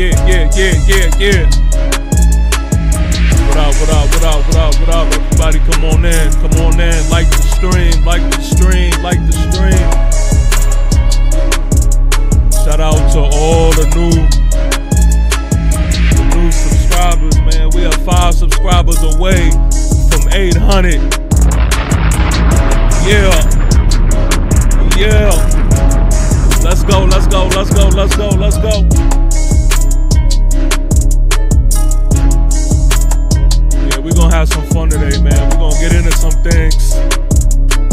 Yeah. What up? Everybody come on in. Like the stream. Shout out to all the new subscribers, man. We are 5 subscribers away from 800. Yeah. Let's go. Yeah, we're gonna have some fun today, man. We're gonna get into some things.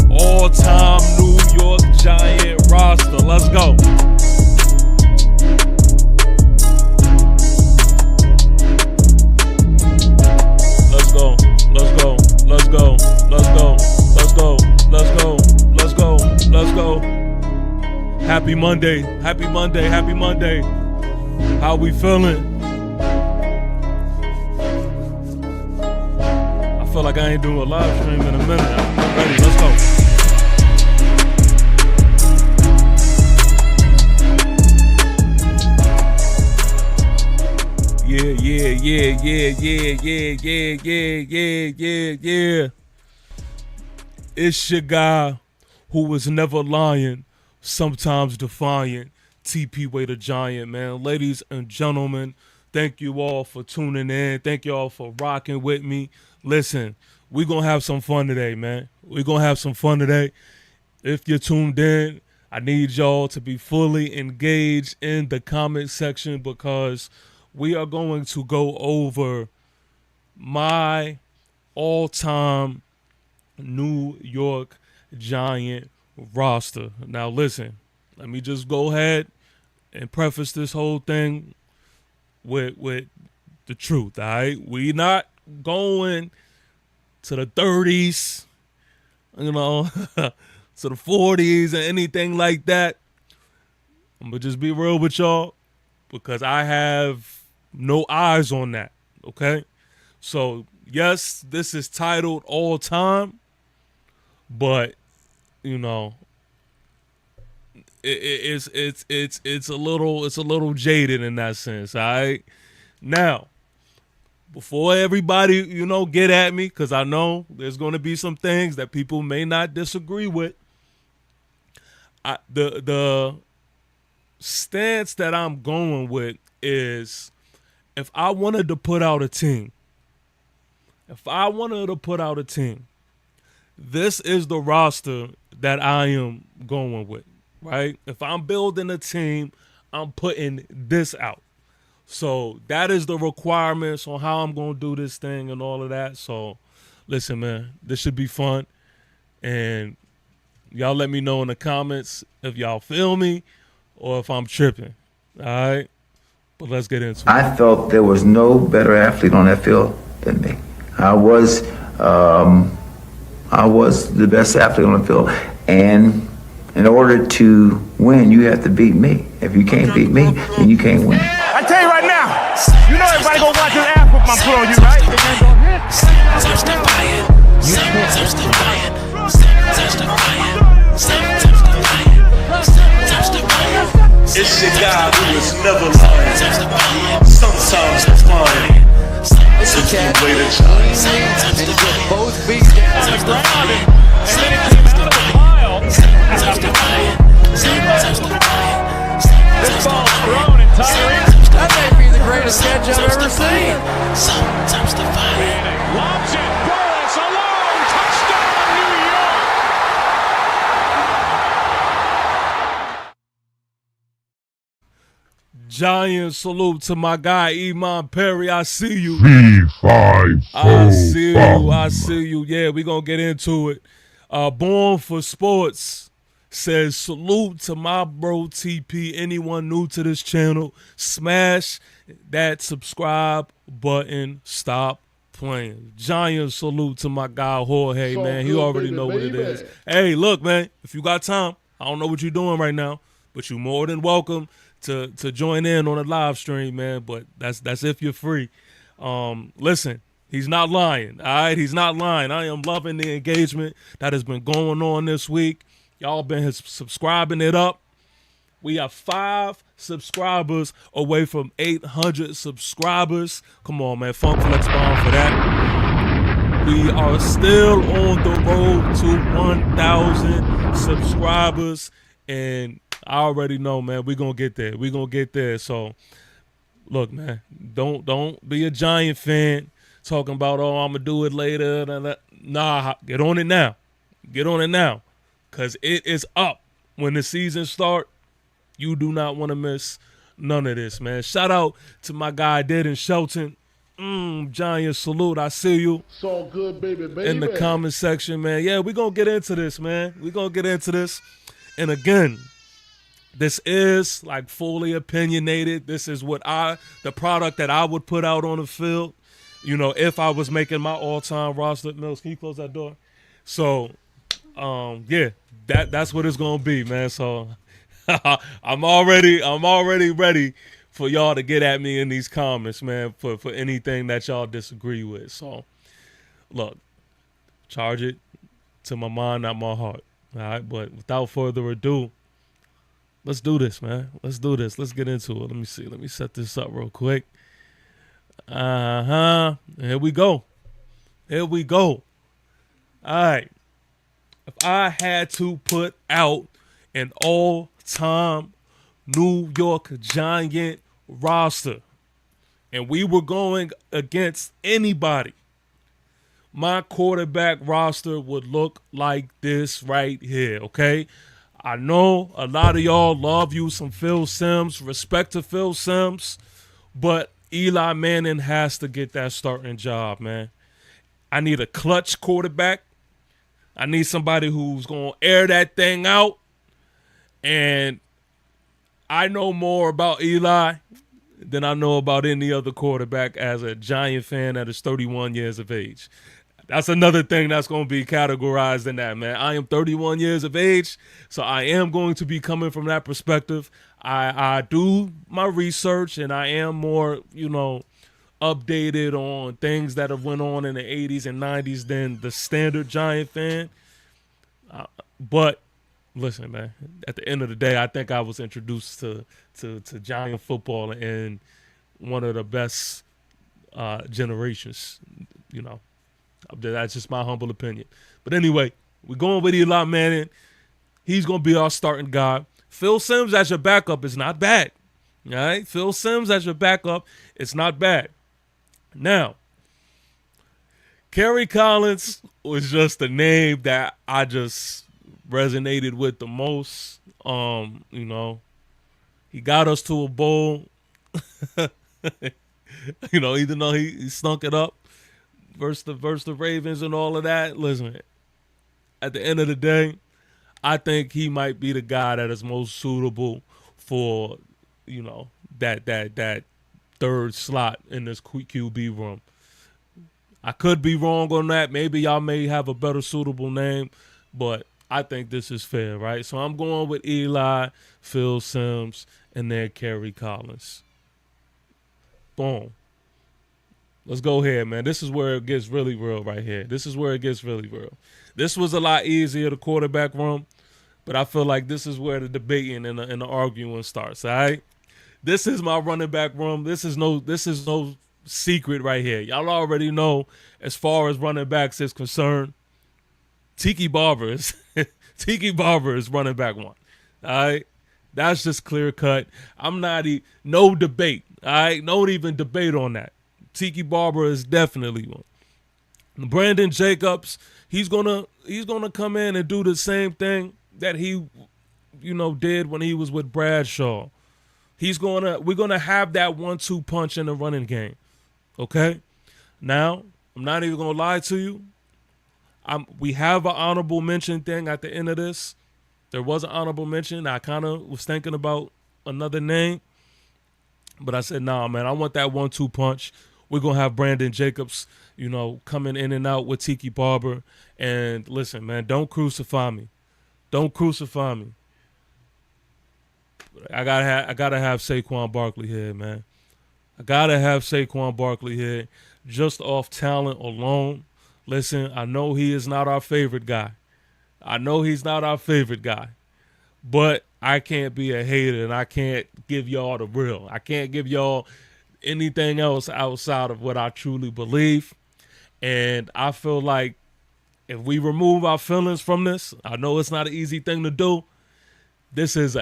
All-time New York Giant roster. Let's go. Let's go. Happy Monday. How we feeling? I feel like I ain't doing a live stream in a minute. I'm ready. Let's go. Yeah. It's your guy who was never lying, sometimes defiant. TP Way the Giant, man. Ladies and gentlemen, thank you all for tuning in. Thank you all for rocking with me. Listen, we're going to have some fun today, man. If you're tuned in, I need y'all to be fully engaged in the comment section because we are going to go over my all-time New York Giant roster. Now listen, let me just go ahead and preface this whole thing with the truth, all right? We not going to the 30s, to the 40s or anything like that. I'm going to just be real with y'all because I have no eyes on that, okay? So, yes, this is titled All Time, but it's a little jaded in that sense, all right? Now, before everybody, get at me, because I know there's going to be some things that people may not disagree with. The stance that I'm going with is if I wanted to put out a team, this is the roster that I am going with, right? If I'm building a team, I'm putting this out. So that is the requirements on how I'm going to do this thing and all of that. So listen, man, this should be fun. And y'all let me know in the comments if y'all feel me or if I'm tripping, all right? But let's get into it. I felt there was no better athlete on that field than me. I was the best athlete on the field, and in order to win, you have to beat me. If you can't beat me, then you can't win. I tell you right now, everybody gonna watch this ass whoop I'm put on you, right? It's your guy who was never lying, sometimes defiant. It's a way to giant. And get both feet down on the ground, and then it came out of the pile. This ball's thrown, and Tyree, that may be the greatest catch I've ever seen. Sometimes defiant. Lobs it, Burris alone, touchdown New York. Giant salute to my guy Iman Perry. I see you. I see you. Yeah, we're going to get into it. Born for Sports says, salute to my bro TP. Anyone new to this channel, smash that subscribe button. Stop playing. Giant salute to my guy Jorge, man. He already know what it is. Hey, look, man, if you got time, I don't know what you're doing right now, but you're more than welcome to join in on a live stream, man. But that's if you're free. Listen, he's not lying, all right? He's not lying. I am loving the engagement that has been going on this week. Y'all been subscribing it up. We are 5 subscribers away from 800 subscribers. Come on, man. Funk Flex Bomb for that. We are still on the road to 1,000 subscribers. And I already know, man, we're going to get there. We're going to get there. So, look, man, don't be a Giant fan talking about, oh, I'm going to do it later. Nah, get on it now. Get on it now. Because it is up. When the season starts, you do not want to miss none of this, man. Shout out to my guy Dead in Shelton. Giant salute. I see you. It's all good, baby. In the comment section, man. Yeah, we're going to get into this, man. We're going to get into this. And again, this is like fully opinionated. This is the product that I would put out on the field, if I was making my all-time roster. Mills, can you close that door? So, yeah, that's what it's going to be, man. So, I'm already ready for y'all to get at me in these comments, man, for anything that y'all disagree with. So, look, charge it to my mind, not my heart. All right, but without further ado, let's do this, man. Let's do this. Let's get into it. Let me see. Let me set this up real quick. Here we go. Here we go. All right. If I had to put out an all-time New York Giant roster, and we were going against anybody, my quarterback roster would look like this right here, okay? I know a lot of y'all love you some Phil Simms, respect to Phil Simms, but Eli Manning has to get that starting job, man. I need a clutch quarterback. I need somebody who's going to air that thing out. And I know more about Eli than I know about any other quarterback as a Giant fan that is 31 years of age. That's another thing that's going to be categorized in that, man. I am 31 years of age, so I am going to be coming from that perspective. I do my research, and I am more, updated on things that have went on in the 80s and 90s than the standard Giant fan. But listen, man, at the end of the day, I think I was introduced to Giant football in one of the best generations, That's just my humble opinion. But anyway, we're going with Eli Manning. He's going to be our starting guy. Phil Simms as your backup is not bad. All right? Phil Simms as your backup is not bad. Now, Kerry Collins was just the name that I just resonated with the most. He got us to a bowl. Even though he stunk it up versus the Ravens and all of that. Listen, at the end of the day, I think he might be the guy that is most suitable for, that third slot in this QB room. I could be wrong on that. Maybe y'all may have a better suitable name, but I think this is fair, right? So I'm going with Eli, Phil Simms, and then Kerry Collins. Boom. Let's go ahead, man. This is where it gets really real right here. This is where it gets really real. This was a lot easier, the quarterback room, but I feel like this is where the debating and the arguing starts, all right? This is my running back room. This is no secret right here. Y'all already know, as far as running backs is concerned, Tiki Barber is running back one. All right? That's just clear cut. No debate. All right? Don't even debate on that. Tiki Barber is definitely one. Brandon Jacobs, he's gonna come in and do the same thing that he, did when he was with Bradshaw. We're gonna have that 1-2 punch in the running game. Okay? Now, I'm not even gonna lie to you. We have an honorable mention thing at the end of this. There was an honorable mention. I kind of was thinking about another name, but I said, nah, man, I want that 1-2 punch. We're going to have Brandon Jacobs, coming in and out with Tiki Barber. And listen, man, don't crucify me. Don't crucify me. I gotta have Saquon Barkley here, man. I gotta have Saquon Barkley here just off talent alone. Listen, I know he is not our favorite guy. But I can't be a hater and I can't give y'all the real. I can't give y'all anything else outside of what I truly believe. And I feel like if we remove our feelings from this, I know it's not an easy thing to do. This is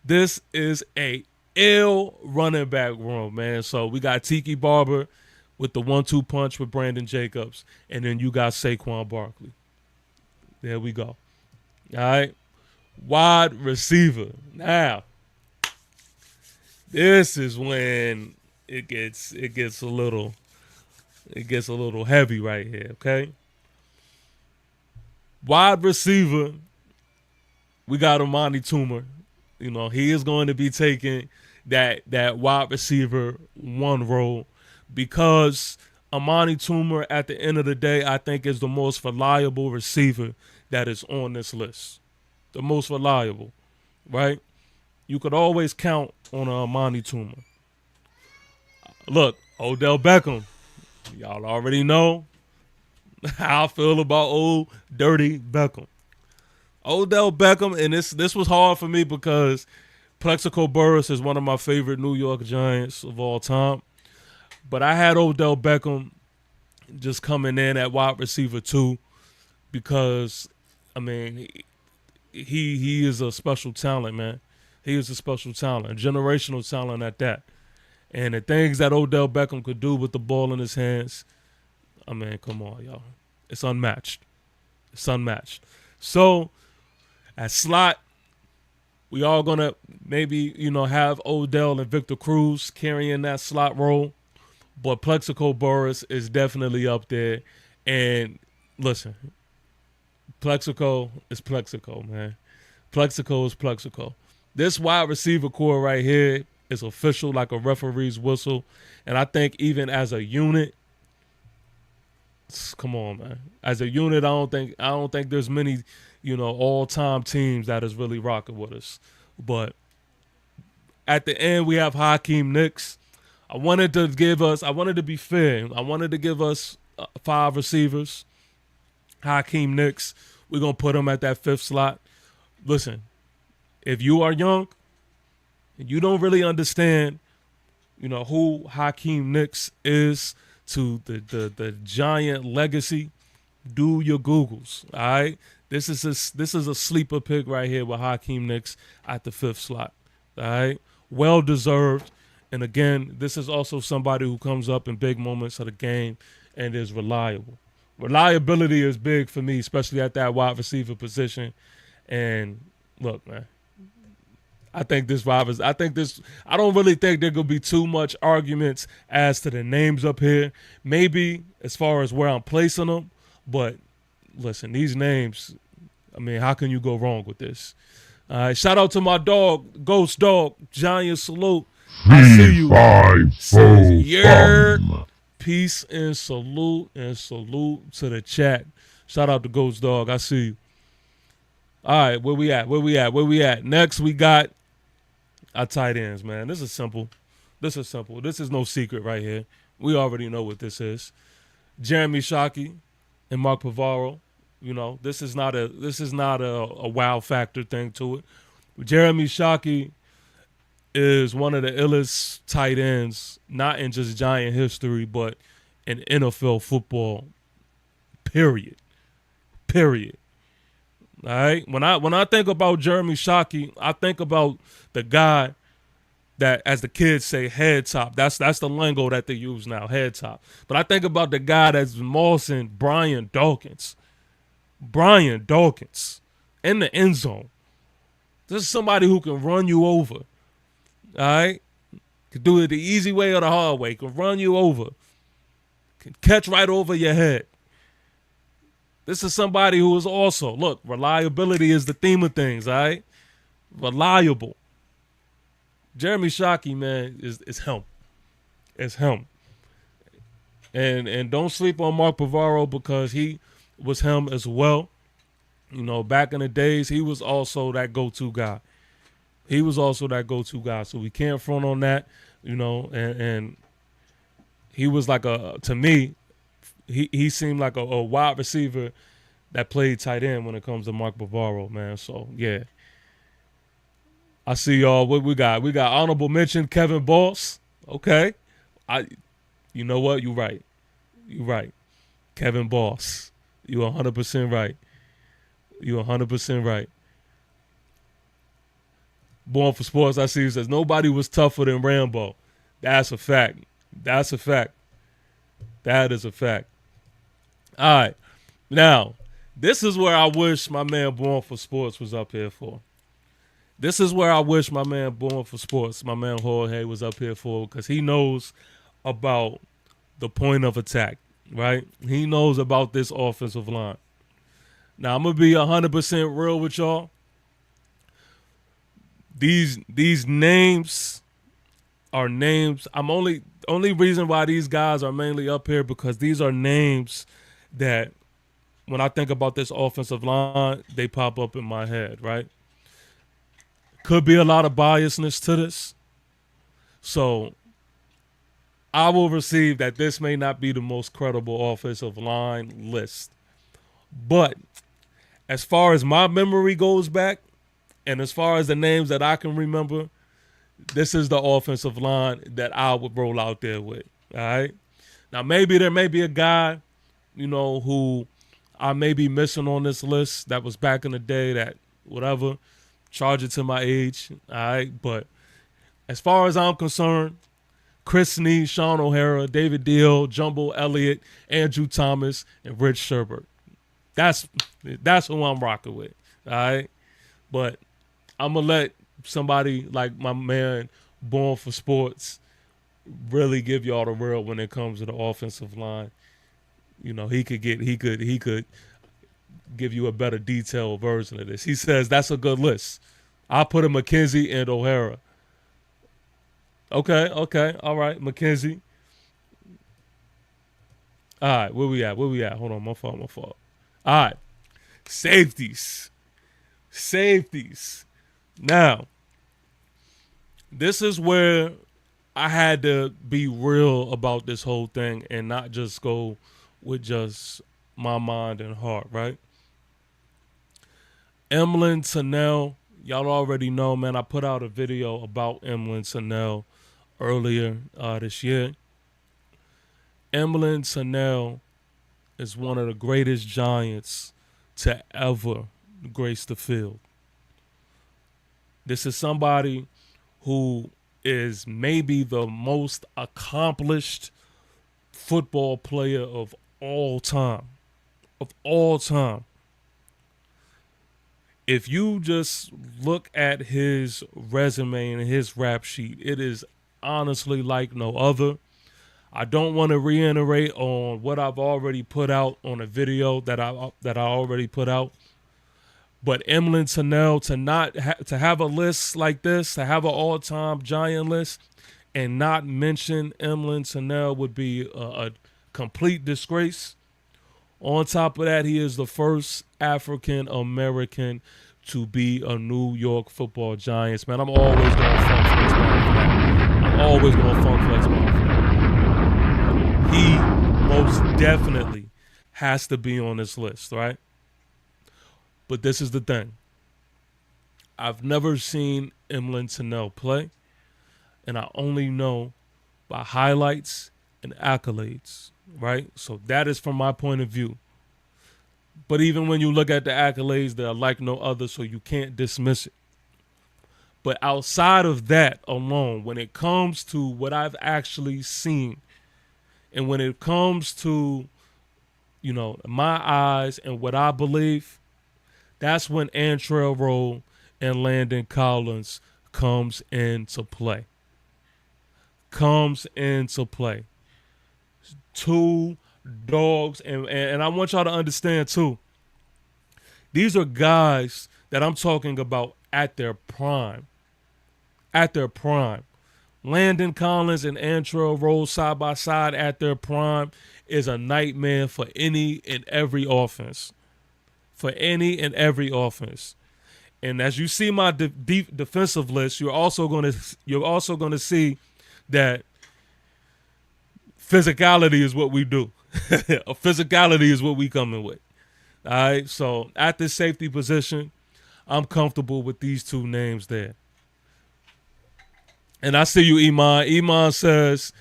This is a ill running back room, man. So we got Tiki Barber with the 1-2 punch with Brandon Jacobs, and then you got Saquon Barkley. There we go. All right. Wide receiver. Now, this is when it gets a little heavy right here, okay? Wide receiver, we got Amani Toomer. You know, he is going to be taking that wide receiver 1 role because Amani Toomer, at the end of the day, I think is the most reliable receiver that is on this list. The most reliable, right? You could always count on Amani Toomer. Look, Odell Beckham. Y'all already know how I feel about old dirty Beckham. Odell Beckham, and this was hard for me because Plexico Burress is one of my favorite New York Giants of all time. But I had Odell Beckham just coming in at wide receiver 2 because, I mean, he is a special talent, man. He is a special talent, a generational talent at that. And the things that Odell Beckham could do with the ball in his hands, I mean, come on, y'all. It's unmatched. It's unmatched. So, at slot, we all going to maybe, have Odell and Victor Cruz carrying that slot role. But Plexico Burress is definitely up there. And listen, Plexico is Plexico, man. Plexico is Plexico. This wide receiver core right here is official like a referee's whistle. And I think even as a unit, come on, man. As a unit, I don't think there's many, all-time teams that is really rocking with us. But at the end, we have Hakeem Nicks. I wanted to be fair. I wanted to give us 5 receivers. Hakeem Nicks, we're going to put him at that 5th slot. Listen, if you are young and you don't really understand, who Hakeem Nicks is to the Giant legacy, do your Googles, all right? This is a sleeper pick right here with Hakeem Nicks at the 5th slot, all right? Well-deserved. And again, this is also somebody who comes up in big moments of the game and is reliable. Reliability is big for me, especially at that wide receiver position. And look, man, I don't really think there could be too much arguments as to the names up here. Maybe as far as where I'm placing them, but listen, these names, I mean, how can you go wrong with this? All right, shout out to my dog, Ghost Dog, Giant salute. I see you. 3-5-4 Peace and salute to the chat. Shout out to Ghost Dog. I see you. All right, where we at? Next, we got our tight ends, man. This is simple. This is no secret right here. We already know what this is. Jeremy Shockey and Mark Pavaro. This is not a wow factor thing to it. Jeremy Shockey is one of the illest tight ends, not in just Giant history, but in NFL football, period. All right? When I think about Jeremy Shockey, I think about the guy that, as the kids say, head top. That's the lingo that they use now, head top. But I think about the guy that's mossing Brian Dawkins in the end zone. This is somebody who can run you over. All right? Can do it the easy way or the hard way. Can run you over. Can catch right over your head. This is somebody who is also, look, reliability is the theme of things, all right? Reliable. Jeremy Shockey, man, is him. It's him. And don't sleep on Mark Pavaro because he was him as well. Back in the days, he was also that go-to guy. So we can't front on that, and he was like to me, he seemed like a wide receiver that played tight end when it comes to Mark Bavaro, man. So, yeah. I see y'all. What we got? We got honorable mention Kevin Boss. Okay. You know what? You right. You right. Kevin Boss. You 100% right. You 100% right. Born for Sports, I see you says nobody was tougher than Rambo. That's a fact. That's a fact. That is a fact. All right. Now, this is where I wish my man Born for Sports was up here for. This is where I wish my man Born for Sports, my man Jorge, was up here for, because he knows about the point of attack, right? He knows about this offensive line. Now, I'm going to be 100% real with y'all. These names are names. I'm only reason why these guys are mainly up here because these are names that when I think about this offensive line, they pop up in my head, right? Could be a lot of biasness to this. So I will receive that this may not be the most credible offensive line list. But as far as my memory goes back, and as far as the names that I can remember, this is the offensive line that I would roll out there with. All right. Now, maybe there may be a guy, who I may be missing on this list that was back in the day that whatever, charge it to my age. All right. But as far as I'm concerned, Chris Snead, Sean O'Hara, David Deal, Jumbo Elliott, Andrew Thomas, and Rich Sherbert. That's who I'm rocking with. All right. But I'm going to let somebody like my man Born for Sports really give y'all the real when it comes to the offensive line. He could give you a better detailed version of this. He says that's a good list. I'll put a McKenzie and O'Hara. Okay. All right, McKenzie. All right, where we at? Hold on, my fault. All right, safeties. Now, this is where I had to be real about this whole thing and not just go with just my mind and heart, right? Emlyn Tunnell, y'all already know, man, I put out a video about Emlyn Tunnell earlier this year. Emlyn Tunnell is one of the greatest Giants to ever grace the field. This is somebody who is maybe the most accomplished football player of all time. If you just look at his resume and his rap sheet, it is honestly like no other. I don't want to reiterate on what I've already put out on a video that I already put out. But Emlyn Tunnell, to have a list like this, to have an all-time Giant list, and not mention Emlyn Tunnell would be a complete disgrace. On top of that, he is the first African-American to be a New York Football Giants. Man, I'm always going to funk flex ball for that. He most definitely has to be on this list, right? But this is the thing. I've never seen Emlyn Tunnell play, and I only know by highlights and accolades, right? So that is from my point of view. But even when you look at the accolades, they're like no other, so you can't dismiss it. But outside of that alone, when it comes to what I've actually seen, and when it comes to, my eyes and what I believe, that's when Antrell Rolle and Landon Collins comes into play. Two dogs, and I want y'all to understand too, these are guys that I'm talking about at their prime. Landon Collins and Antrell Rolle side by side at their prime is a nightmare for any and every offense. And as you see my deep defensive list, you're also going to see that physicality is what we do. Physicality is what we coming with. All right. So at this safety position, I'm comfortable with these two names there. And I see you, Iman. Iman says,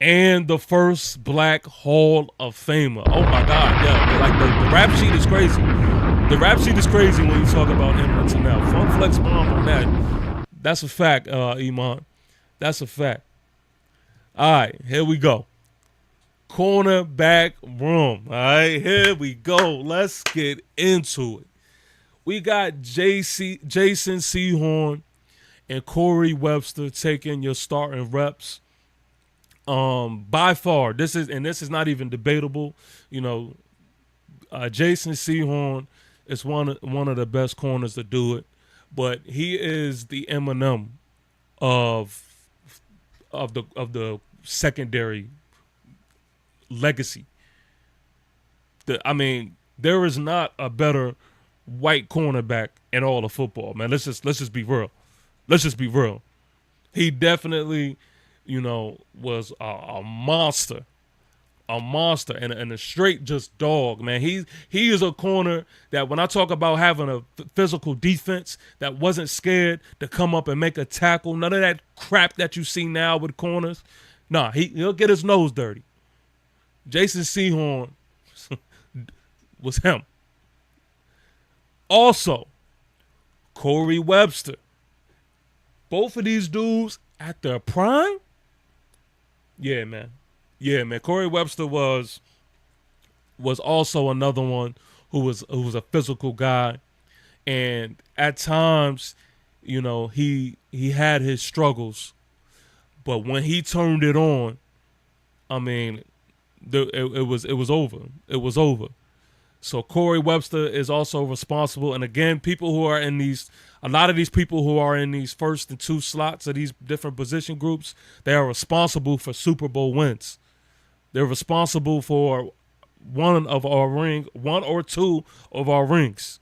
and the first Black Hall of Famer. Oh my God, yeah. Like the rap sheet is crazy. The rap sheet is crazy when you talk about him and Tanel. Funk Flex Bomb on that. That's a fact, Iman. That's a fact. All right, here we go. Cornerback room. All right, here we go. Let's get into it. We got Jason Sehorn and Corey Webster taking your starting reps. By far, this is not even debatable. You know, Jason Sehorn is one of the best corners to do it, but he is the Eminem of the secondary legacy. There is not a better white cornerback in all of football, man. Let's just be real. Let's just be real. He definitely, was a monster. A monster and a straight just dog, man. He is a corner that when I talk about having a physical defense that wasn't scared to come up and make a tackle, none of that crap that you see now with corners. Nah, he'll get his nose dirty. Jason Sehorn was him. Also, Corey Webster. Both of these dudes at their prime. Yeah, man. Corey Webster was also another one who was a physical guy, and at times, he had his struggles, but when he turned it on, it was over. It was over. So Corey Webster is also responsible, and again, a lot of these people who are in these first and two slots of these different position groups, they are responsible for Super Bowl wins. They're responsible for one or two of our rings.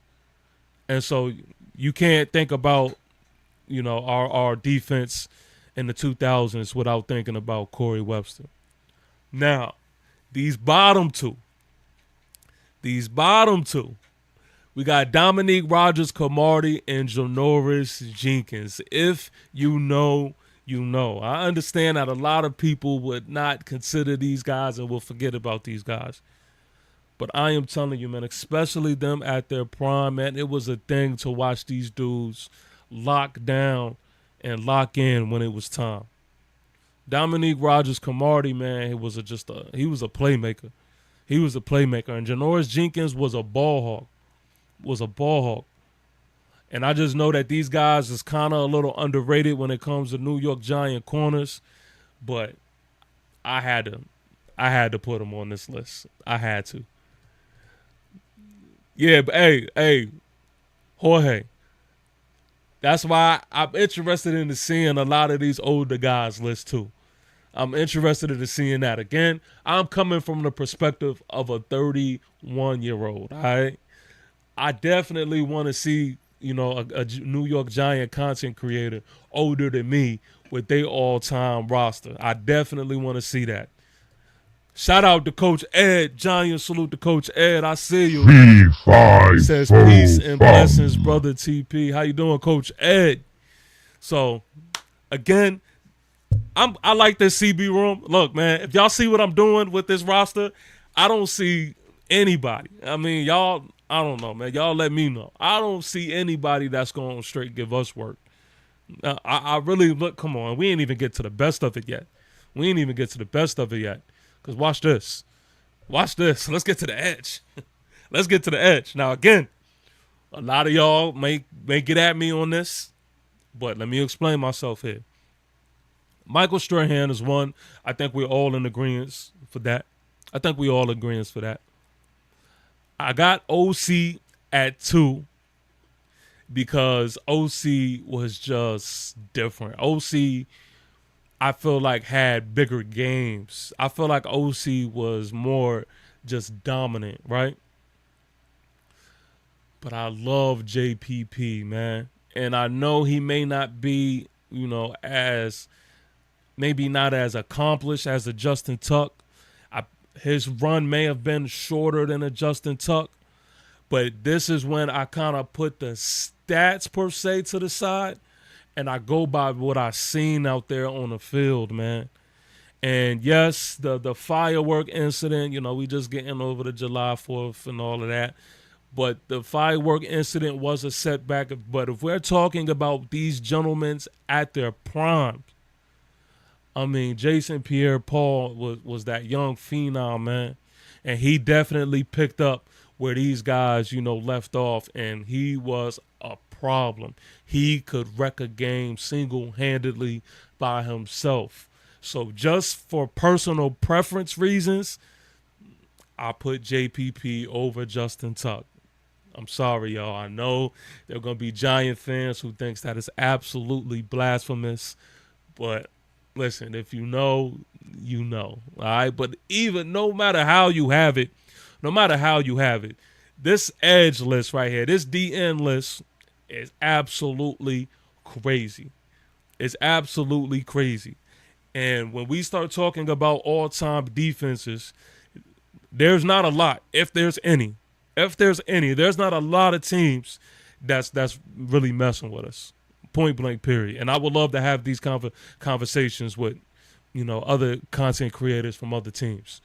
And so you can't think about, our defense in the 2000s without thinking about Corey Webster. Now, these bottom two, we got Dominique Rodgers-Cromartie and Janoris Jenkins. If you know, you know. I understand that a lot of people would not consider these guys and will forget about these guys. But I am telling you, man, especially them at their prime, man, it was a thing to watch these dudes lock down and lock in when it was time. Dominique Rodgers-Cromartie, man, he was a playmaker. He was a playmaker. And Janoris Jenkins was a ball hawk. And I just know that these guys is kind of a little underrated when it comes to New York Giant corners, but I had to put them on this list. I had to. Yeah, but hey, Jorge. That's why I'm interested in seeing a lot of these older guys list too. I'm interested in seeing that. Again, I'm coming from the perspective of a 31-year-old, all right? I definitely want to see, a New York Giant content creator older than me with their all-time roster. I definitely want to see that. Shout out to Coach Ed. Giant salute to Coach Ed. I see you. P5 He says peace and blessings, brother TP. How you doing, Coach Ed? So, again, I like this CB room. Look, man, if y'all see what I'm doing with this roster, I don't see anybody. Y'all, I don't know, man. Y'all let me know. I don't see anybody that's going to straight give us work. I really look, come on. We ain't even get to the best of it yet. Because watch this. Let's get to the edge. Now, again, a lot of y'all may get at me on this, but let me explain myself here. Michael Strahan is one. I think we're all in agreement for that. I got OC at 2 because OC was just different. OC, I feel like, had bigger games. I feel like OC was more just dominant, right? But I love JPP, man. And I know he may not be, maybe not as accomplished as a Justin Tuck. His run may have been shorter than a Justin Tuck. But this is when I kind of put the stats per se to the side and I go by what I seen out there on the field, man. And yes, the firework incident, we just getting over the July 4th and all of that. But the firework incident was a setback. But if we're talking about these gentlemen at their prime, I mean, Jason Pierre-Paul was that young phenom, man. And he definitely picked up where these guys, left off. And he was a problem. He could wreck a game single-handedly by himself. So just for personal preference reasons, I put JPP over Justin Tuck. I'm sorry, y'all. I know there are going to be Giant fans who thinks that is absolutely blasphemous. But listen, if you know, you know. All right? But no matter how you have it, this edge list right here, this DN list is absolutely crazy. It's absolutely crazy. And when we start talking about all-time defenses, there's not a lot, if there's any. There's not a lot of teams that's really messing with us. Point blank, period. And I would love to have these conversations with, other content creators from other teams.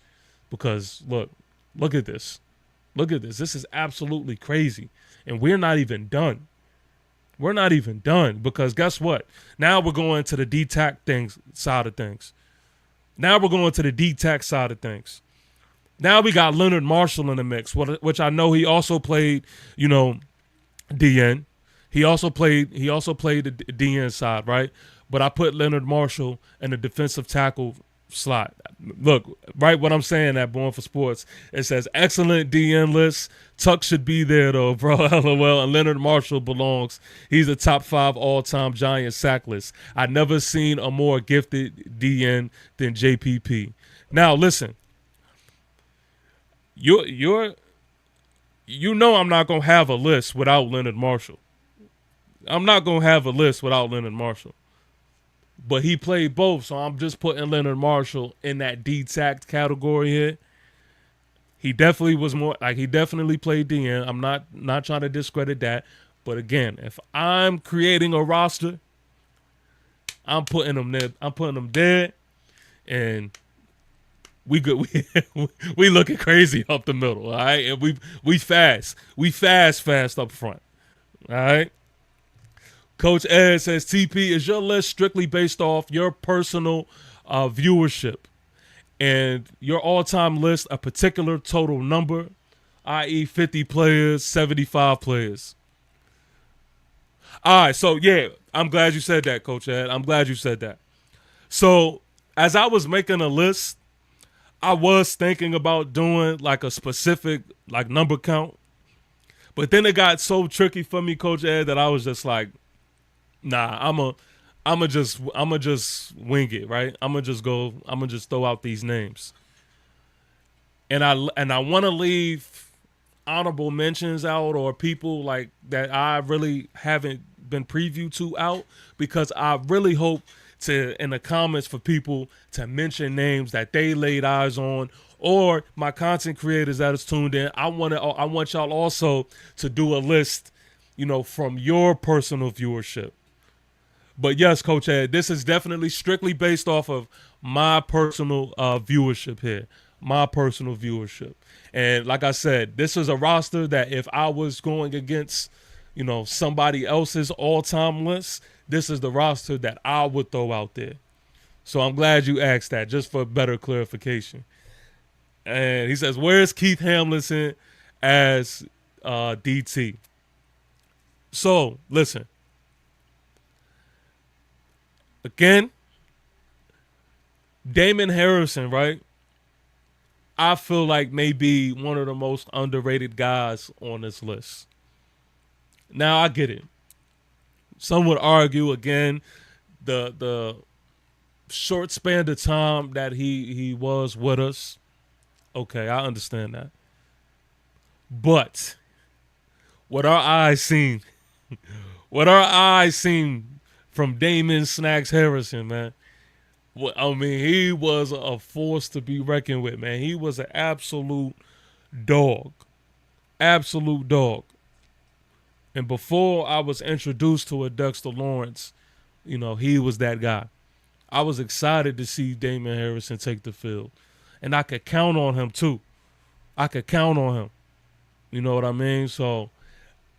Because, look at this. This is absolutely crazy. And we're not even done. Because guess what? Now we're going to the D-tack side of things. Now we got Leonard Marshall in the mix, which I know he also played, DN. He also played the DN side, right? But I put Leonard Marshall in the defensive tackle slot. Look, right what I'm saying at Born for Sports. It says excellent DN list. Tuck should be there though, bro. LOL. And Leonard Marshall belongs. He's a top 5 all-time Giant sack list. I've never seen a more gifted DN than JPP. Now listen. I'm not gonna have a list without Leonard Marshall. But he played both, so I'm just putting Leonard Marshall in that D-tacked category here. He definitely was he definitely played DN. I'm not trying to discredit that. But again, if I'm creating a roster, I'm putting them there, and we good. We looking crazy up the middle, all right? And we fast up front, all right? Coach Ed says, TP, is your list strictly based off your personal viewership and your all-time list a particular total number, i.e. 50 players, 75 players? All right, so yeah, I'm glad you said that, Coach Ed. I'm glad you said that. So as I was making a list, I was thinking about doing like a specific like number count. But then it got so tricky for me, Coach Ed, that I was just like, nah, I'ma just wing it, right? I'ma just throw out these names. And I want to leave honorable mentions out or people like that I really haven't been previewed to out, because I really hope in the comments for people to mention names that they laid eyes on, or my content creators that is tuned in. I want y'all also to do a list, from your personal viewership. But yes, Coach Ed, this is definitely strictly based off of my personal viewership here. My personal viewership. And like I said, this is a roster that if I was going against, somebody else's all-time list, this is the roster that I would throw out there. So I'm glad you asked that, just for better clarification. And he says, where's Keith Hamilton as DT? So, listen. Again, Damon Harrison, right? I feel like maybe one of the most underrated guys on this list. Now, I get it. Some would argue, again, the short span of time that he was with us. Okay, I understand that. But what our eyes seen from Damon Snacks Harrison, man. I mean, he was a force to be reckoned with, man. He was an absolute dog. Absolute dog. And before I was introduced to a Dexter Lawrence, he was that guy. I was excited to see Damon Harrison take the field. And I could count on him too. I could count on him. You know what I mean? So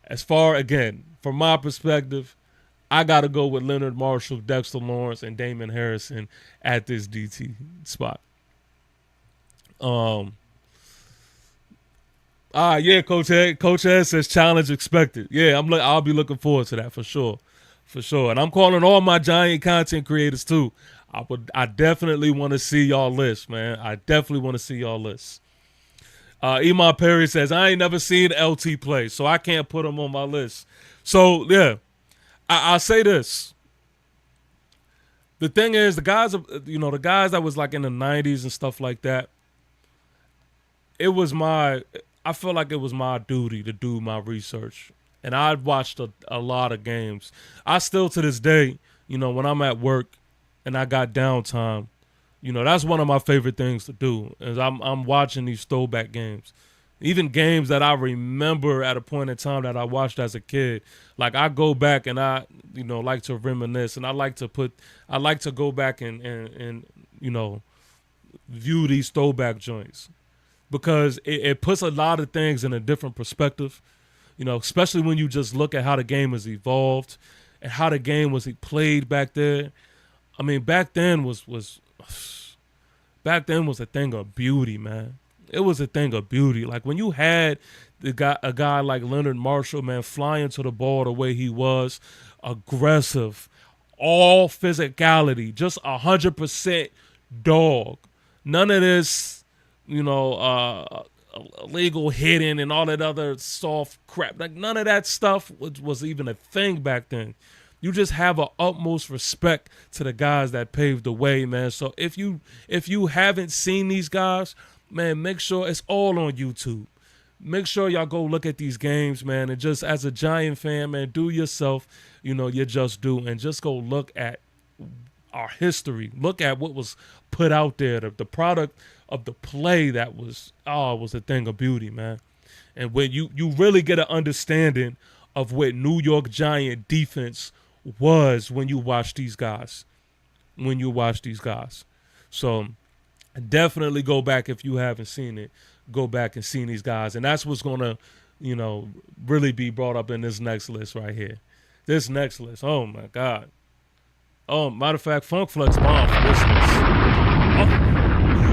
as far, again, from my perspective, I got to go with Leonard Marshall, Dexter Lawrence, and Damon Harrison at this DT spot. Yeah, Coach Ed. Coach Ed says challenge expected. Yeah, I'll be looking forward to that for sure. For sure. And I'm calling all my Giant content creators too. I definitely want to see y'all list, man. I definitely want to see y'all list. Iman Perry says, I ain't never seen LT play, so I can't put him on my list. So, yeah, I'll say this. The thing is, the guys that was like in the 90s and stuff like that, I feel like it was my duty to do my research. And I watched a lot of games. I still, to this day, when I'm at work and I got downtime, that's one of my favorite things to do is I'm watching these throwback games. Even games that I remember at a point in time that I watched as a kid. Like I go back and I, like to reminisce, and I like to go back and view these throwback joints because it puts a lot of things in a different perspective. Especially when you just look at how the game has evolved and how the game was played back there. I mean, back then was a thing of beauty, man. It was a thing of beauty. Like when you had a guy like Leonard Marshall, man, flying to the ball the way he was, aggressive, all physicality, just 100% dog. None of this, illegal hitting and all that other soft crap. Like none of that stuff was even a thing back then. You just have an utmost respect to the guys that paved the way, man. So if you haven't seen these guys, man, make sure it's all on YouTube. Make sure y'all go look at these games, man. And just as a Giant fan, man, do yourself, your just do, and just go look at our history. Look at what was put out there, the product of the play that was a thing of beauty, man. And when you really get an understanding of what New York Giant defense was when you watch these guys. So definitely go back if you haven't seen it. Go back and see these guys. And that's what's going to, really be brought up in this next list right here. This next list. Oh, my God. Oh, matter of fact, Funk Flex bomb for this list. Oh,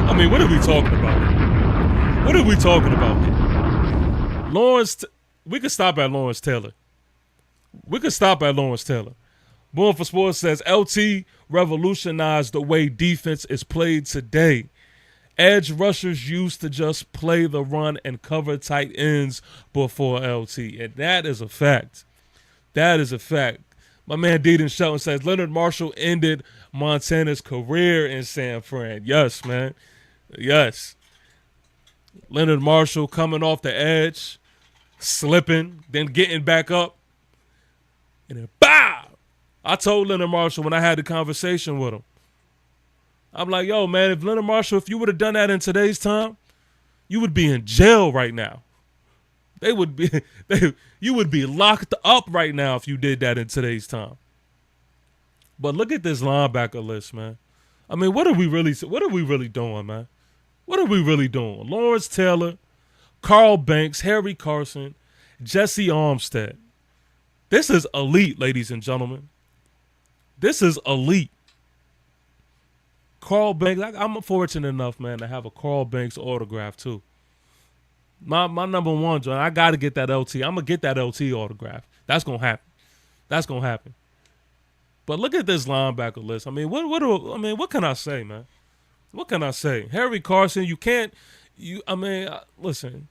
I mean, what are we talking about here? What are we talking about here? We could stop at Lawrence Taylor. Born for Sports says, LT revolutionized the way defense is played today. Edge rushers used to just play the run and cover tight ends before LT. And that is a fact. My man Deedon Shelton says, Leonard Marshall ended Montana's career in San Fran. Yes, man. Yes. Leonard Marshall coming off the edge, slipping, then getting back up. And then, bow! I told Leonard Marshall when I had the conversation with him, I'm like, yo, man, if Leonard Marshall, if you would have done that in today's time, you would be in jail right now. You would be locked up right now if you did that in today's time. But look at this linebacker list, man. I mean, what are we really doing, man? What are we really doing? Lawrence Taylor, Carl Banks, Harry Carson, Jesse Armstead. This is elite, ladies and gentlemen. This is elite. Carl Banks, I'm fortunate enough, man, to have a Carl Banks autograph, too. My number one, John, I got to get that LT. I'm going to get that LT autograph. That's going to happen. But look at this linebacker list. I mean, what can I say, man? What can I say? Harry Carson, listen.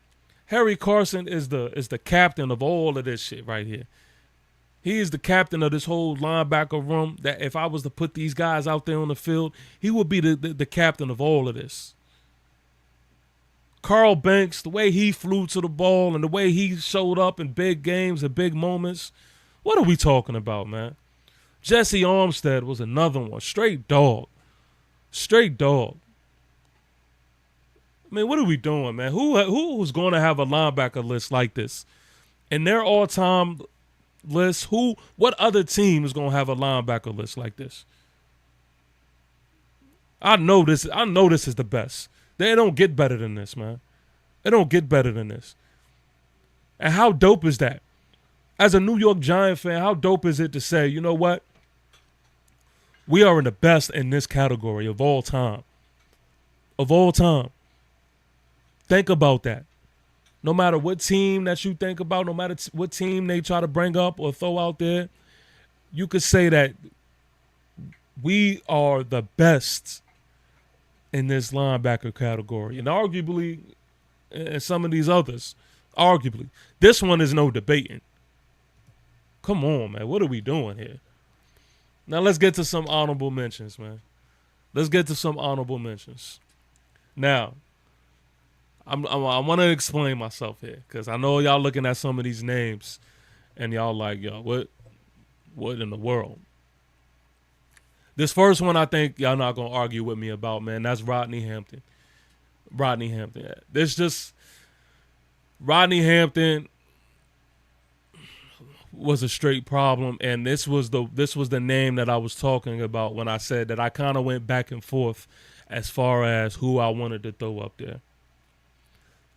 Harry Carson is the captain of all of this shit right here. He is the captain of this whole linebacker room that if I was to put these guys out there on the field, he would be the captain of all of this. Carl Banks, the way he flew to the ball and the way he showed up in big games and big moments. What are we talking about, man? Jesse Armstead was another one. Straight dog. I mean, what are we doing, man? Who's going to have a linebacker list like this? And their all-time, list. What other team is gonna have a linebacker list like this? I know this is the best. They don't get better than this, man. They don't get better than this. And how dope is that? As a New York Giant fan, how dope is it to say, you know what? We are in the best in this category of all time. Of all time. Think about that. No matter what team that you think about, no matter what team they try to bring up or throw out there, you could say that we are the best in this linebacker category. And arguably, and some of these others, arguably. This one is no debating. Come on, man. What are we doing here? Now let's get to some honorable mentions, man. Let's get to some honorable mentions. Now, I want to explain myself here because I know y'all looking at some of these names and y'all like, yo, what in the world? This first one, I think y'all not going to argue with me about, man. That's Rodney Hampton. Rodney Hampton. Rodney Hampton was a straight problem, and this was the name that I was talking about when I said that I kind of went back and forth as far as who I wanted to throw up there.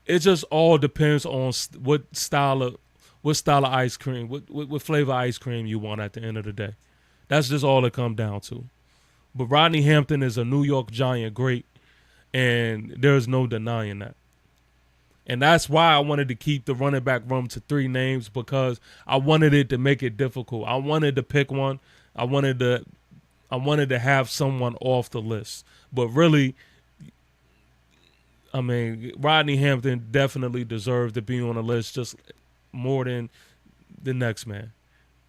It just all depends on what style of ice cream, what flavor ice cream you want at the end of the day. That's just all it comes down to. But Rodney Hampton is a New York Giant great, and there's no denying that. And that's why I wanted to keep the running back room to 3 names, because I wanted it to make it difficult. I wanted to pick one. I wanted to have someone off the list. But really, I mean, Rodney Hampton definitely deserved to be on the list just more than the next man.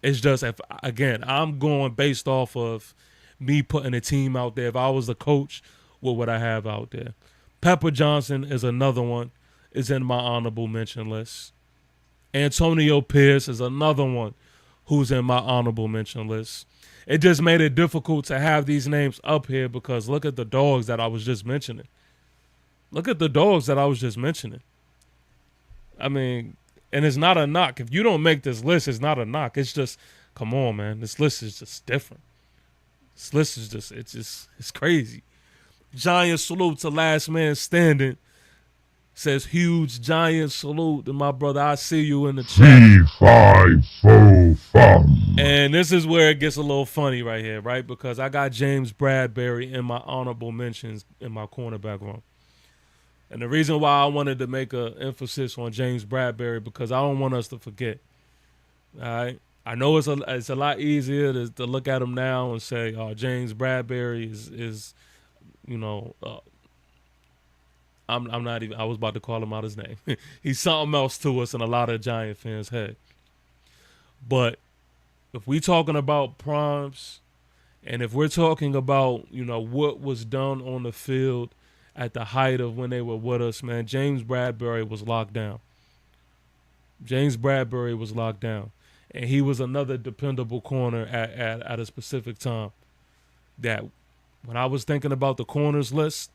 It's just, again, I'm going based off of me putting a team out there. If I was the coach, what would I have out there? Pepper Johnson is another one. Is in my honorable mention list. Antonio Pierce is another one who's in my honorable mention list. It just made it difficult to have these names up here because look at the dogs that I was just mentioning. I mean, and it's not a knock. If you don't make this list, it's not a knock. It's just, come on, man. This list is just different. This list is just, it's crazy. Giant salute to Last Man Standing. Says huge Giant salute to my brother. I see you in the chat. C545. And this is where it gets a little funny right here, right? Because I got James Bradbury in my honorable mentions in my cornerback room. And the reason why I wanted to make an emphasis on James Bradbury, because I don't want us to forget. All right? I know it's a lot easier to look at him now and say, James Bradbury is you know, I'm not even, I was about to call him out his name. He's something else to us in a lot of Giant fans' head. But if we're talking about primes, and if we're talking about, you know, what was done on the field at the height of when they were with us, man, James Bradbury was locked down. And he was another dependable corner at a specific time. That when I was thinking about the corners list,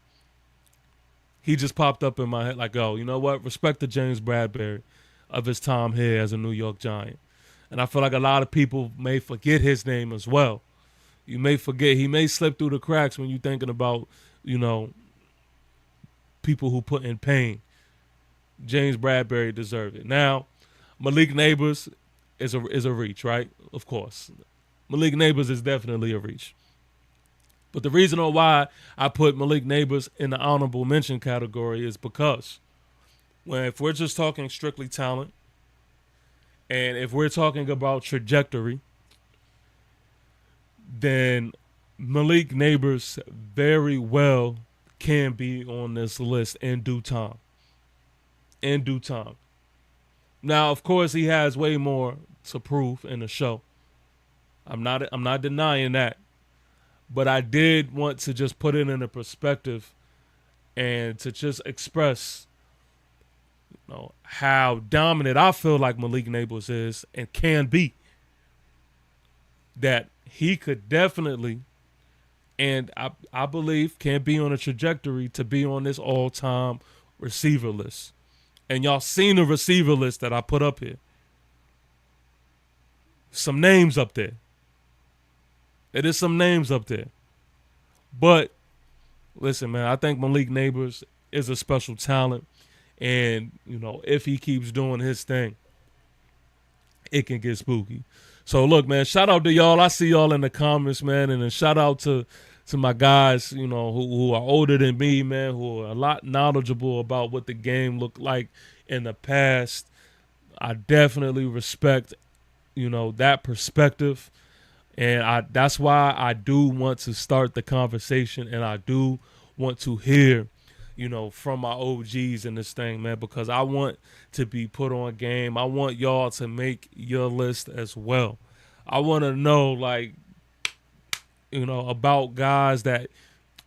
he just popped up in my head like, oh, you know what? Respect to James Bradbury of his time here as a New York Giant. And I feel like a lot of people may forget his name as well. You may forget. He may slip through the cracks when you're thinking about, you know, people who put in pain. James Bradbury deserved it. Now, Malik Neighbors is a reach, right? Of course. Malik Neighbors is definitely a reach. But the reason why I put Malik Neighbors in the honorable mention category is because if we're just talking strictly talent, and if we're talking about trajectory, then Malik Neighbors very well can be on this list in due time. Now, of course, he has way more to prove in the show. I'm not denying that. But I did want to just put it in a perspective and to just express, you know, how dominant I feel like Malik Neighbors is and can be. That he could definitely, and I believe can be on a trajectory to be on this all-time receiver list. And y'all seen the receiver list that I put up here. some names up there. It is some names up there. But listen, man, I think Malik Neighbors is a special talent. And, you know, if he keeps doing his thing, it can get spooky. So, look, man, shout out to y'all. I see y'all in the comments, man. And then shout out to my guys, you know, who are older than me, man, who are a lot knowledgeable about what the game looked like in the past. I definitely respect, you know, that perspective. And that's why I do want to start the conversation, and I do want to hear, you know, from my OGs in this thing, man, because I want to be put on game. I want y'all to make your list as well. I want to know, like, you know, about guys that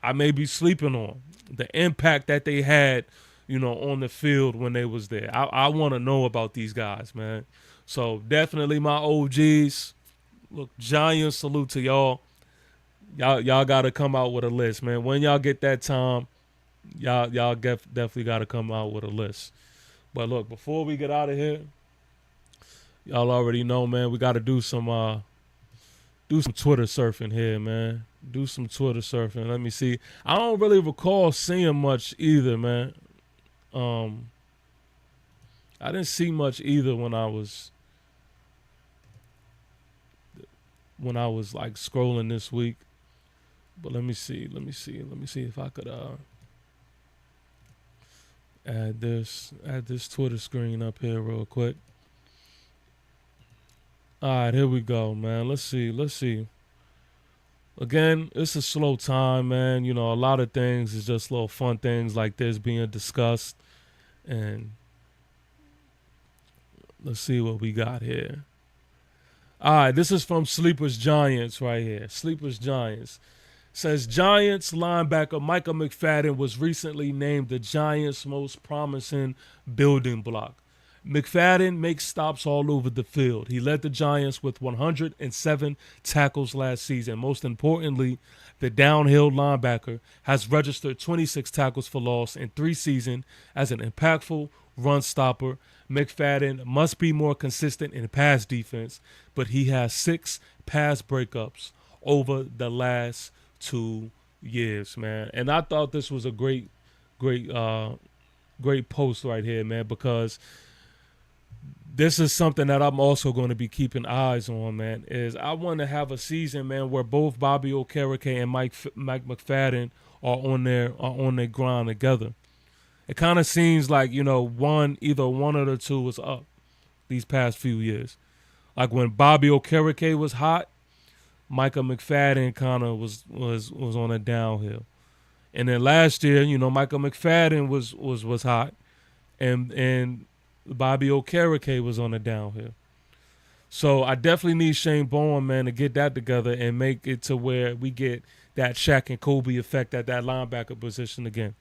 I may be sleeping on, the impact that they had, you know, on the field when they was there. I want to know about these guys, man. So definitely my OGs. Look, giant salute to y'all. Y'all got to come out with a list, man. When y'all get that time, y'all definitely got to come out with a list. But look, before we get out of here, y'all already know, man, we got to do some Twitter surfing here, man. Do some Twitter surfing. Let me see. I don't really recall seeing much either, man. I didn't see much either when I was like scrolling this week. But let me see if I could add this Twitter screen up here real quick. All right, here we go, man. Let's see. Again, it's a slow time, man. You know, a lot of things is just little fun things like this being discussed. And let's see what we got here. All right, this is from Sleepers Giants right here. Sleepers Giants. Says Giants linebacker Micah McFadden was recently named the Giants' most promising building block. McFadden makes stops all over the field. He led the Giants with 107 tackles last season. Most importantly, the downhill linebacker has registered 26 tackles for loss in 3 seasons as an impactful run stopper. McFadden must be more consistent in pass defense, but he has 6 pass breakups over the last 2 years, man. And I thought this was a great post right here, man, because this is something that I'm also going to be keeping eyes on, man, is I want to have a season, man, where both Bobby Okereke and Mike McFadden are on their grind together. It kind of seems like, you know, either one of the two was up these past few years. Like when Bobby Okereke was hot, Micah McFadden kind of was on a downhill. And then last year, you know, Micah McFadden was hot, and Bobby Okereke was on a downhill. So I definitely need Shane Bowen, man, to get that together and make it to where we get that Shaq and Kobe effect at that linebacker position again.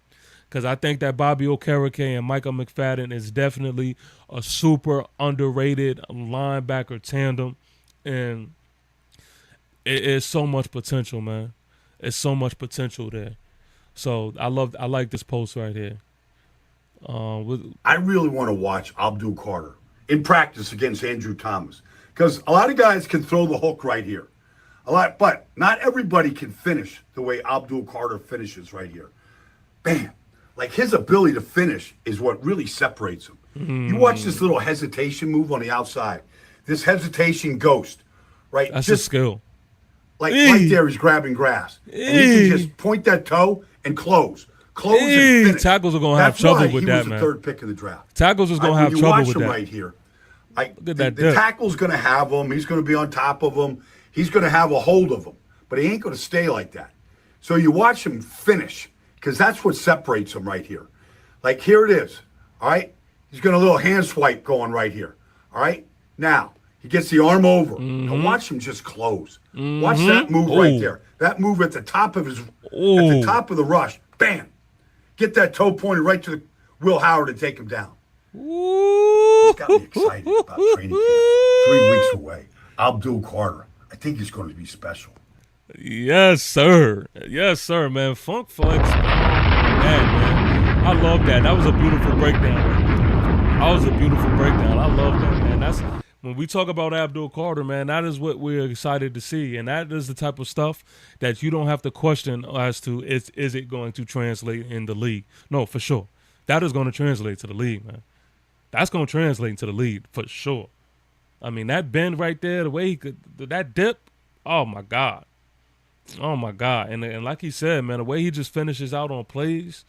Because I think that Bobby Okereke and Micah McFadden is definitely a super underrated linebacker tandem. And it is so much potential, man. It's so much potential there. So I like this post right here. I really want to watch Abdul Carter in practice against Andrew Thomas. Because a lot of guys can throw the hook right here. But not everybody can finish the way Abdul Carter finishes right here. Bam. Like his ability to finish is what really separates him. You watch this little hesitation move on the outside. This hesitation ghost, right? That's just a skill. Like right there, he's grabbing grass. And he can just point that toe and close. Close and finish. Tackles are going to have trouble with that, man. He was the 3rd pick in the draft. Tackles is going to have trouble with that. Right here. The tackle's going to have him. He's going to be on top of him. He's going to have a hold of him. But he ain't going to stay like that. So you watch him finish, because that's what separates him right here. Like here it is. All right? He's got a little hand swipe going right here. All right? Now, he gets the arm over. Now watch him just close. Watch that move right there. That move at the top of at the top of the rush. Bam. Get that toe pointed right to Will Howard and take him down. He's got me excited about training camp. 3 weeks away. Abdul Carter. I think he's going to be special. Yes, sir. Yes, sir, man. Funk Flex. Man. I love that. That was a beautiful breakdown right there. That was a beautiful breakdown. I love that, man. That's When we talk about Abdul Carter, man, that is what we're excited to see. And that is the type of stuff that you don't have to question as to is it going to translate in the league. No, for sure. That is going to translate to the league, man. That's going to translate into the league for sure. I mean, that bend right there, the way he could, that dip, oh, my God. Oh, my God. And like he said, man, the way he just finishes out on plays,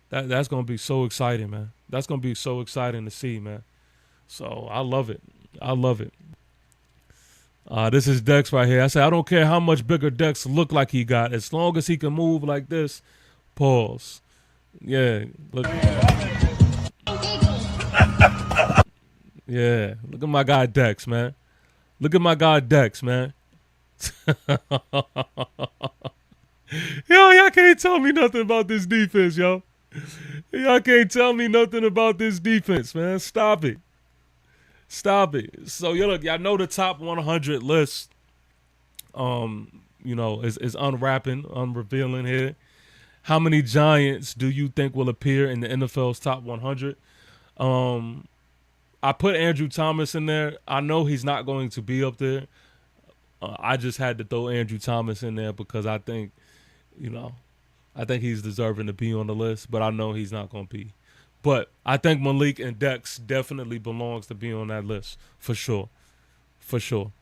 that's going to be so exciting, man. That's going to be so exciting to see, man. So I love it. I love it. This is Dex right here. I said, I don't care how much bigger Dex look like he got. As long as he can move like this, pause. Yeah, look. Yeah, look at my guy Dex, man. Look at my guy Dex, man. Yo, y'all can't tell me nothing about this defense, yo. Y'all can't tell me nothing about this defense, man. Stop it. Stop it. So, yo, look, y'all know the top 100 list, is unrevealing here. How many Giants do you think will appear in the NFL's top 100? I put Andrew Thomas in there. I know he's not going to be up there. I just had to throw Andrew Thomas in there because I think, I think he's deserving to be on the list, but I know he's not going to be. But I think Malik and Dex definitely belongs to be on that list for sure. For sure.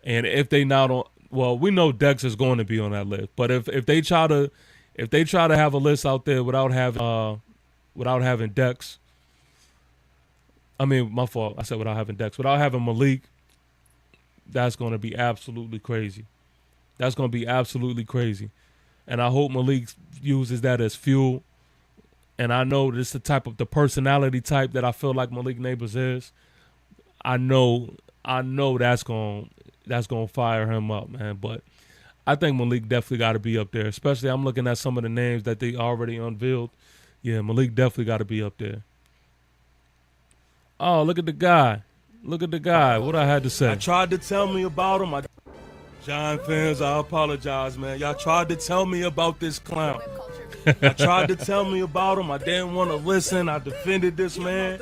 And if they not on, well, we know Dex is going to be on that list. But if they try to have a list out there without having Dex, I mean, my fault. I said without having Dex. Without having Malik, that's going to be absolutely crazy. That's going to be absolutely crazy. And I hope Malik uses that as fuel. And I know this is the personality type that I feel like Malik Neighbors is. I know that's going to fire him up, man. But I think Malik definitely got to be up there. Especially I'm looking at some of the names that they already unveiled. Yeah, Malik definitely got to be up there. Oh, look at the guy. Look at the guy. What I had to say. I tried to tell me about him. Giant fans, I apologize, man. Y'all tried to tell me about this clown. I tried to tell me about him. I didn't want to listen. I defended this man.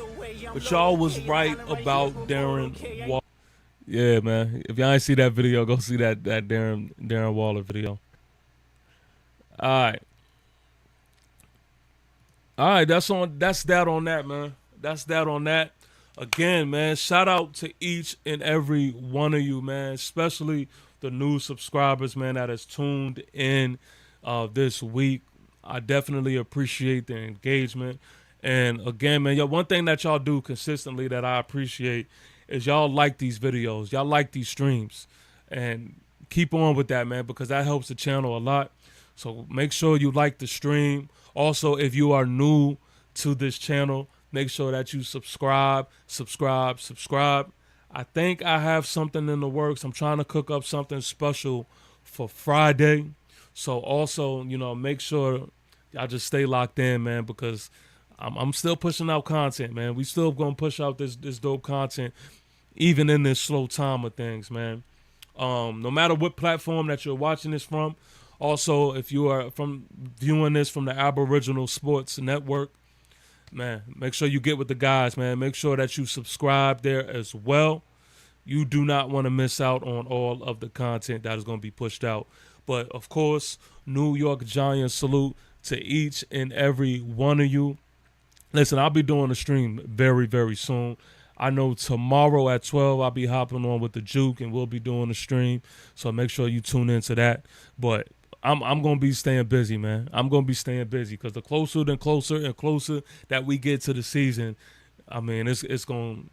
But y'all was right about Darren Waller. Yeah, man. If y'all ain't see that video, go see that Darren Waller video. All right, that's that on that, man. That's that on that. Again, man, shout out to each and every one of you, man, especially the new subscribers, man, that has tuned in this week. I definitely appreciate the engagement. And again, man, one thing that y'all do consistently that I appreciate is y'all like these videos. Y'all like these streams. And keep on with that, man, because that helps the channel a lot. So make sure you like the stream. Also, if you are new to this channel, make sure that you subscribe. I think I have something in the works. I'm trying to cook up something special for Friday. So also, make sure y'all just stay locked in, man, because I'm still pushing out content, man. We still gonna push out this dope content, even in this slow time of things, man. No matter what platform that you're watching this from. Also, if you are viewing this from the Aboriginal Sports Network, man, make sure you get with the guys, man. Make sure that you subscribe there as well. You do not want to miss out on all of the content that is going to be pushed out. But, of course, New York Giants salute to each and every one of you. Listen, I'll be doing a stream very, very soon. I know tomorrow at 12 I'll be hopping on with the Juke and we'll be doing a stream. So make sure you tune into that. But I'm going to be staying busy, man. I'm going to be staying busy because the closer that we get to the season, I mean, it's going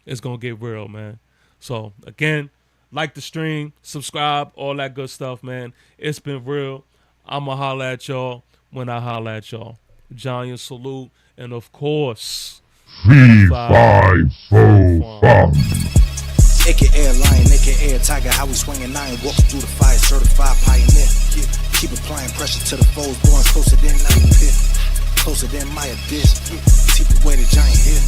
to get real, man. So, again, like the stream, subscribe, all that good stuff, man. It's been real. I'm going to holler at y'all when I holler at y'all. Giant salute. And, of course, 3-5-4-5. Naked air lion, naked air tiger, how we swinging nine, walking through the fire, certified pioneer. Keep applying pressure to the foes, blowing closer than night pit, closer than my dish. Keep away the giant here.